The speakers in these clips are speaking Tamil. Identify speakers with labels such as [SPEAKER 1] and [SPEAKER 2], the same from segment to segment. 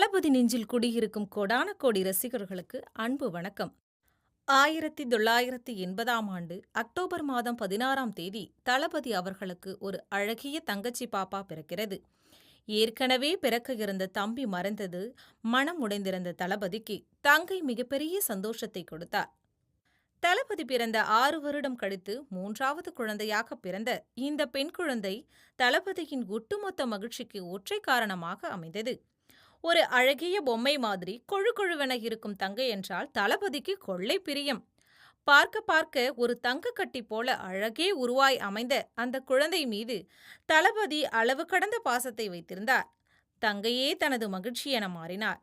[SPEAKER 1] தளபதி நெஞ்சில் குடியிருக்கும் கோடான கோடி ரசிகர்களுக்கு அன்பு வணக்கம். 1980ஆம் ஆண்டு அக்டோபர் மாதம் 16ஆம் தேதி தளபதி அவர்களுக்கு ஒரு அழகிய தங்கச்சி பாப்பா பிறக்கிறது. ஏற்கனவே பிறக்க இருந்த தம்பி மறைந்தது மனம் உடைந்திருந்த தளபதிக்கு தங்கை மிகப்பெரிய சந்தோஷத்தை கொடுத்தார். தளபதி பிறந்த 6 வருடம் கழித்து 3வது குழந்தையாக பிறந்த இந்த பெண் குழந்தை தளபதியின் ஒட்டுமொத்த மகிழ்ச்சிக்கு ஒற்றை காரணமாக அமைந்தது. ஒரு அழகிய பொம்மை மாதிரி கொழு கொழுவென இருக்கும் தங்கை என்றால் தளபதிக்கு கொள்ளை பிரியம். பார்க்க பார்க்க ஒரு தங்க கட்டி போல அழகே உருவாய் அமைந்த அந்த குழந்தை மீது தளபதி அளவு கடந்த பாசத்தை வைத்திருந்தார். தங்கையே தனது மகிழ்ச்சி என மாறினார்.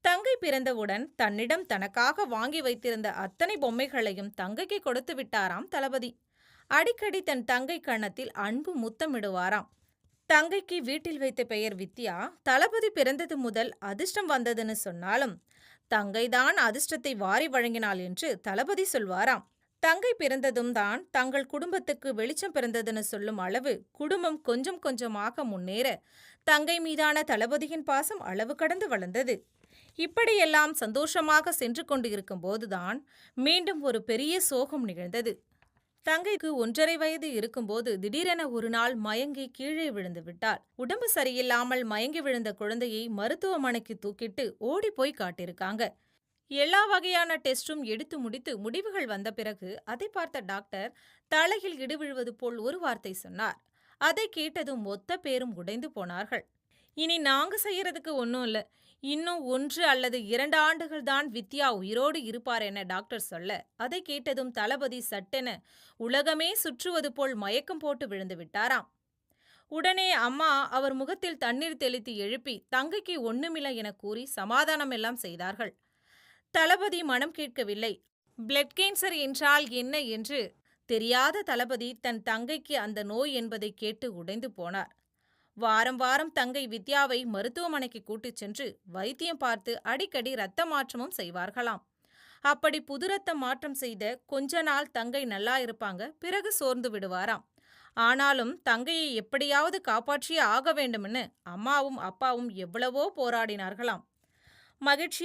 [SPEAKER 1] தங்கை பிறந்தவுடன் தன்னிடம் தனக்காக வாங்கி வைத்திருந்த அத்தனை பொம்மைகளையும் தங்கைக்கு கொடுத்து விட்டாராம் தளபதி. அடிக்கடி தன் தங்கை கன்னத்தில் அன்பு முத்தமிடுவாராம். தங்கைக்கு வீட்டில் வைத்த பெயர் வித்யா. தளபதி பிறந்தது முதல் அதிர்ஷ்டம் வந்ததுன்னு சொன்னாலும் தங்கைதான் அதிர்ஷ்டத்தை வாரி வழங்கினாள் என்று தளபதி சொல்வாராம். தங்கை பிறந்ததும் தான் தங்கள் குடும்பத்துக்கு வெளிச்சம் பிறந்ததுன்னு சொல்லும் அளவு குடும்பம் கொஞ்சம் கொஞ்சமாக முன்னேற தங்கை மீதான தளபதியின் பாசம் அளவு கடந்து வளர்ந்தது. இப்படியெல்லாம் சந்தோஷமாக சென்று கொண்டு இருக்கும்போதுதான் மீண்டும் ஒரு பெரிய சோகம் நிகழ்ந்தது. தங்கைக்கு 1½ வயது இருக்கும்போது திடீரென ஒரு நாள் மயங்கி கீழே விழுந்து விட்டாள். உடம்பு சரியில்லாமல் மயங்கி விழுந்த குழந்தையை மருத்துவமனைக்கு தூக்கிட்டு ஓடி போய் காட்டியிருக்காங்க. எல்லா வகையான டெஸ்டும் எடுத்து முடித்து முடிவுகள் வந்த பிறகு அதை பார்த்த டாக்டர் தலையில் இடி விழுவது போல் ஒரு வார்த்தை சொன்னார். அதை கேட்டதும் மொத்த பேரும் உடைந்து போனார்கள். இனி நாங்க செய்யறதுக்கு ஒன்றும் இல்லை, இன்னும் 1 அல்லது 2 ஆண்டுகள் தான் வித்யா உயிரோடு இருப்பார் என டாக்டர் சொல்ல, அதை கேட்டதும் தளபதி சட்டென உலகமே சுற்றுவது போல் மயக்கம் போட்டு விழுந்து விட்டாராம். உடனே அம்மா அவர் முகத்தில் தண்ணீர் தெளித்து எழுப்பி தங்கைக்கு ஒண்ணுமில்லை என கூறி சமாதானம் எல்லாம் செய்தார்கள். தளபதி மனம் கேட்கவில்லை. பிளட் கேன்சர் என்றால் என்ன என்று தெரியாத தளபதி தன் தங்கைக்கு அந்த நோய் என்பதை கேட்டு உடைந்து போனார். வாரம் வாரம் தங்கை வித்யாவை மருத்துவமனைக்கு கூட்டிச் சென்று வைத்தியம் பார்த்து அடிக்கடி இரத்த மாற்றமும் செய்வார்களாம். அப்படி புது ரத்தம் மாற்றம் செய்த கொஞ்ச நாள் தங்கை நல்லா இருப்பாங்க, பிறகு சோர்ந்து விடுவாராம். ஆனாலும் தங்கையை எப்படியாவது காப்பாற்றியே ஆக வேண்டும்னு அம்மாவும் அப்பாவும் எவ்வளவோ போராடினார்களாம். மகிழ்ச்சி